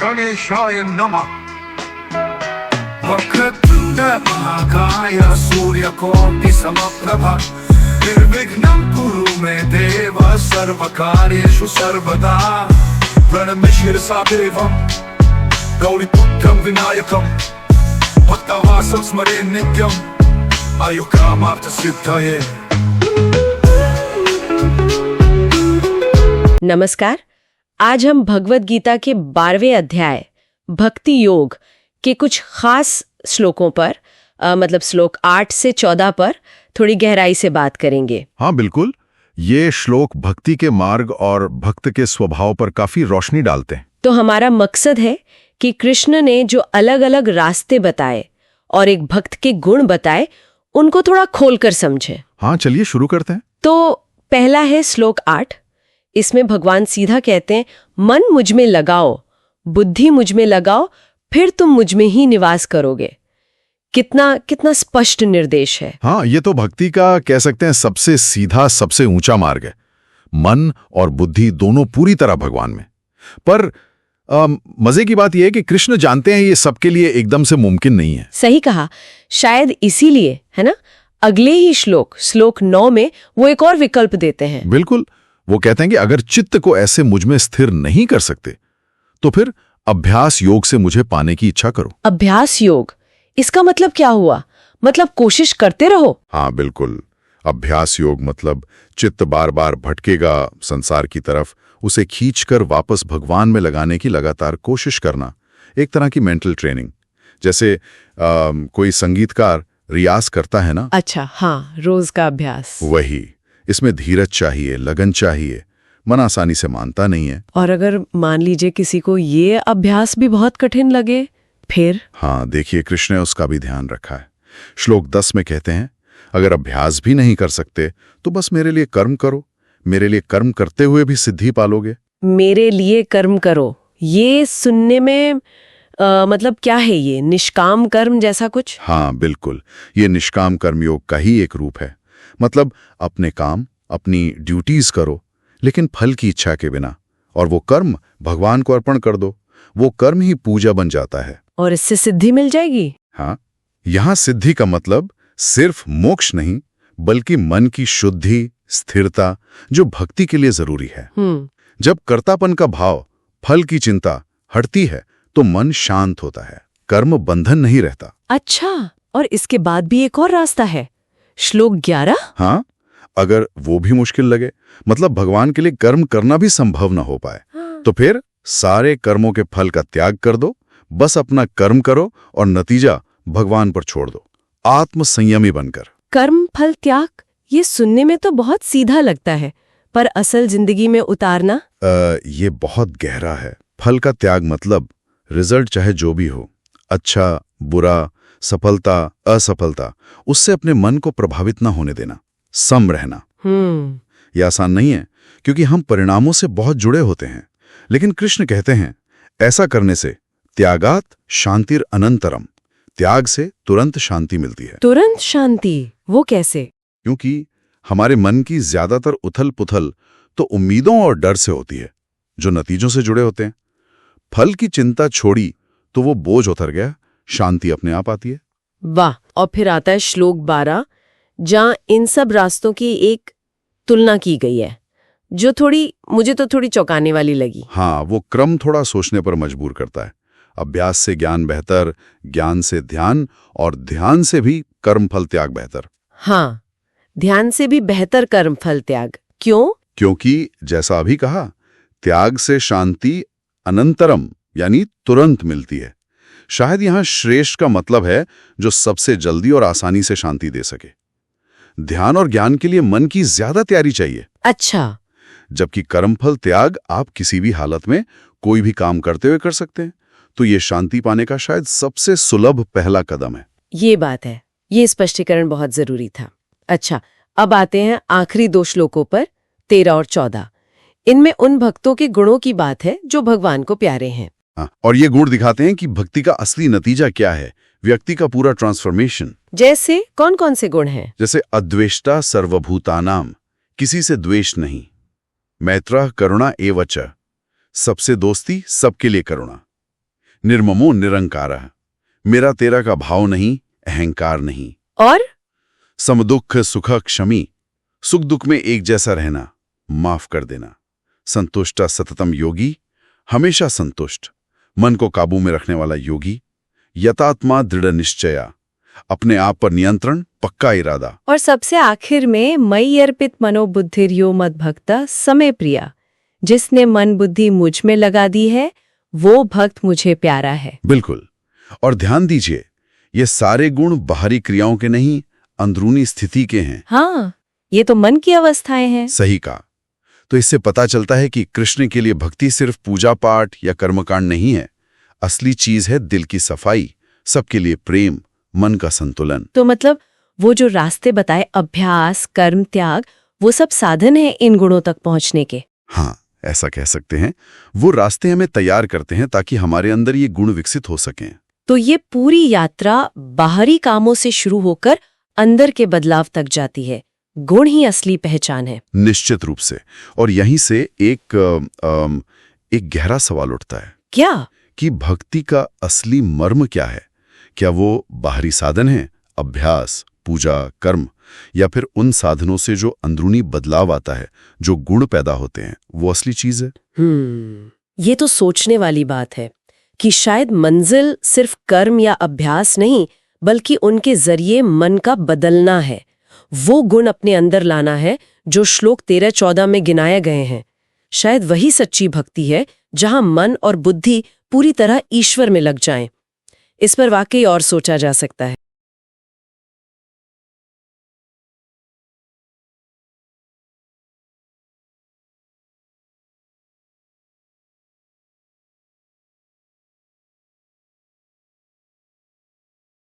गणेशाय नमः। वक्रतुण्डमहाकाय सूर्यकोटिसमप्रभा निर्विघ्नं कुरु मे देव सर्वकार्येषु सर्वदा। प्रणम्य शिरसा देवं गौरीपुत्रं विनायकं भक्तवासं स्मरे नित्यं आयुकामार्थसिद्धये। नमस्कार। आज हम भगवत गीता के 12वें अध्याय भक्ति योग के कुछ खास श्लोकों पर मतलब श्लोक 8 से 14 पर थोड़ी गहराई से बात करेंगे। हाँ बिल्कुल, ये श्लोक भक्ति के मार्ग और भक्त के स्वभाव पर काफी रोशनी डालते हैं। तो हमारा मकसद है कि कृष्ण ने जो अलग अलग रास्ते बताए और एक भक्त के गुण बताए उनको थोड़ा खोलकर समझे। हाँ चलिए शुरू करते हैं। तो पहला है श्लोक 8। इसमें भगवान सीधा कहते हैं, मन मुझ में लगाओ, बुद्धि मुझ में लगाओ, फिर तुम मुझ में ही निवास करोगे। कितना स्पष्ट निर्देश है। हाँ, ये तो भक्ति का कह सकते हैं सबसे सीधा, सबसे ऊंचा मार्ग है। मन और बुद्धि दोनों पूरी तरह भगवान में। पर मजे की बात यह है कि कृष्ण जानते हैं ये सबके लिए एकदम से मुमकिन नहीं है। सही कहा। शायद इसीलिए है ना, अगले ही श्लोक 9 में वो एक और विकल्प देते हैं। बिल्कुल, वो कहते हैं कि अगर चित्त को ऐसे मुझ में स्थिर नहीं कर सकते तो फिर अभ्यास योग से मुझे पाने की इच्छा करो। अभ्यास योग, इसका मतलब क्या हुआ? मतलब कोशिश करते रहो। हाँ बिल्कुल, अभ्यास योग मतलब चित्त बार बार भटकेगा संसार की तरफ, उसे खींचकर वापस भगवान में लगाने की लगातार कोशिश करना। एक तरह की मेंटल ट्रेनिंग, जैसे कोई संगीतकार रियाज करता है ना। अच्छा, हाँ, रोज का अभ्यास। वही, इसमें धीरज चाहिए, लगन चाहिए, मन आसानी से मानता नहीं है। और अगर मान लीजिए किसी को ये अभ्यास भी बहुत कठिन लगे फिर? हाँ देखिए, कृष्ण ने उसका भी ध्यान रखा है। श्लोक 10 में कहते हैं, अगर अभ्यास भी नहीं कर सकते तो बस मेरे लिए कर्म करो, मेरे लिए कर्म करते हुए भी सिद्धि पालोगे। मेरे लिए कर्म करो, ये सुनने में मतलब क्या है? ये निष्काम कर्म जैसा कुछ? हाँ बिल्कुल, ये निष्काम कर्म योग का ही एक रूप है। मतलब अपने काम, अपनी ड्यूटीज करो, लेकिन फल की इच्छा के बिना, और वो कर्म भगवान को अर्पण कर दो। वो कर्म ही पूजा बन जाता है। और इससे सिद्धि मिल जाएगी। हाँ, यहां सिद्धि का मतलब सिर्फ मोक्ष नहीं, बल्कि मन की शुद्धि, स्थिरता, जो भक्ति के लिए जरूरी है। जब कर्तापन का भाव, फल की चिंता हटती है तो मन शांत होता है, कर्म बंधन नहीं रहता। अच्छा, और इसके बाद भी एक और रास्ता है, श्लोक 11। हाँ, अगर वो भी मुश्किल लगे, मतलब भगवान के लिए कर्म करना भी संभव न हो पाए, तो फिर सारे कर्मों के फल का त्याग कर दो, बस अपना कर्म करो और नतीजा भगवान पर छोड़ दो, आत्म संयमी बनकर। कर्म फल त्याग, ये सुनने में तो बहुत सीधा लगता है, पर असल जिंदगी में उतारना? ये बहुत गहरा है। फल का त्याग मतलब रिजल्ट चाहे जो भी हो, अच्छा बुरा, सफलता असफलता, उससे अपने मन को प्रभावित ना होने देना, सम रहना। यह आसान नहीं है, क्योंकि हम परिणामों से बहुत जुड़े होते हैं। लेकिन कृष्ण कहते हैं, ऐसा करने से त्यागात शांतिर अनंतरम, त्याग से तुरंत शांति मिलती है। तुरंत शांति? वो कैसे? क्योंकि हमारे मन की ज्यादातर उथल पुथल तो उम्मीदों और डर से होती है, जो नतीजों से जुड़े होते हैं। फल की चिंता छोड़ी तो वो बोझ उतर गया, शांति अपने आप आती है। वाह। और फिर आता है श्लोक 12, जहां इन सब रास्तों की एक तुलना की गई है, जो मुझे तो थोड़ी चौंकाने वाली लगी। हाँ, वो क्रम थोड़ा सोचने पर मजबूर करता है। अभ्यास से ज्ञान बेहतर, ज्ञान से ध्यान, और ध्यान से भी कर्म फल त्याग बेहतर। हाँ, ध्यान से भी बेहतर कर्म फल त्याग। क्यों? क्योंकि जैसा अभी कहा, त्याग से शांति अनंतरम यानी तुरंत मिलती है। शायद यहां श्रेष्ठ का मतलब है जो सबसे जल्दी और आसानी से शांति दे सके। ध्यान और ज्ञान के लिए मन की ज्यादा तैयारी चाहिए। अच्छा। जबकि कर्मफल त्याग आप किसी भी हालत में कोई भी काम करते हुए कर सकते हैं। तो ये शांति पाने का शायद सबसे सुलभ पहला कदम है। ये बात है, ये स्पष्टीकरण बहुत जरूरी था। अच्छा, अब आते हैं आखिरी 2 श्लोकों पर, 13 और 14। इनमें उन भक्तों के गुणों की बात है जो भगवान को प्यारे हैं। और ये गुण दिखाते हैं कि भक्ति का असली नतीजा क्या है, व्यक्ति का पूरा ट्रांसफॉर्मेशन। जैसे कौन कौन से गुण हैं? जैसे अद्वेष्टा सर्वभूतानाम, किसी से द्वेष नहीं। मैत्रः करुणा एवच, सबसे दोस्ती, सबके लिए करुणा। निर्ममो निरंकारः, मेरा तेरा का भाव नहीं, अहंकार नहीं। और समदुख सुख क्षमी, सुख दुख में एक जैसा रहना, माफ कर देना। संतुष्टा सततम योगी, हमेशा संतुष्ट, मन को काबू में रखने वाला योगी। यतात्मा दृढ़ निश्चया, अपने आप पर नियंत्रण, पक्का इरादा। और सबसे आखिर में मयि अर्पित मनोबुद्धिर्यो मद्भक्ता समय प्रिया, जिसने मन बुद्धि मुझ में लगा दी है वो भक्त मुझे प्यारा है। बिल्कुल। और ध्यान दीजिए, ये सारे गुण बाहरी क्रियाओं के नहीं, अंदरूनी स्थिति के हैं। हाँ, ये तो मन की अवस्थाएं हैं। सही कहा। तो इससे पता चलता है कि कृष्ण के लिए भक्ति सिर्फ पूजा पाठ या कर्मकांड नहीं है। असली चीज है दिल की सफाई, सबके लिए प्रेम, मन का संतुलन। तो मतलब वो जो रास्ते बताए, अभ्यास, कर्म, त्याग, वो सब साधन है इन गुणों तक पहुंचने के। हाँ, ऐसा कह सकते हैं। वो रास्ते हमें तैयार करते हैं ताकि हमारे अंदर ये गुण विकसित हो सकें। तो ये पूरी यात्रा बाहरी कामों से शुरू होकर अंदर के बदलाव तक जाती है। गुण ही असली पहचान है। निश्चित रूप से। और यहीं से एक गहरा सवाल उठता है। क्या? कि भक्ति का असली मर्म क्या है? क्या वो बाहरी साधन है, अभ्यास, पूजा, कर्म, या फिर उन साधनों से जो अंदरूनी बदलाव आता है, जो गुण पैदा होते हैं, वो असली चीज है? ये तो सोचने वाली बात है कि शायद मंजिल सिर्फ कर्म या अभ्यास नहीं, बल्कि उनके जरिए मन का बदलना है। वो गुण अपने अंदर लाना है जो श्लोक 13-14 में गिनाए गए हैं। शायद वही सच्ची भक्ति है जहां मन और बुद्धि पूरी तरह ईश्वर में लग जाएं। इस पर वाकई और सोचा जा सकता है।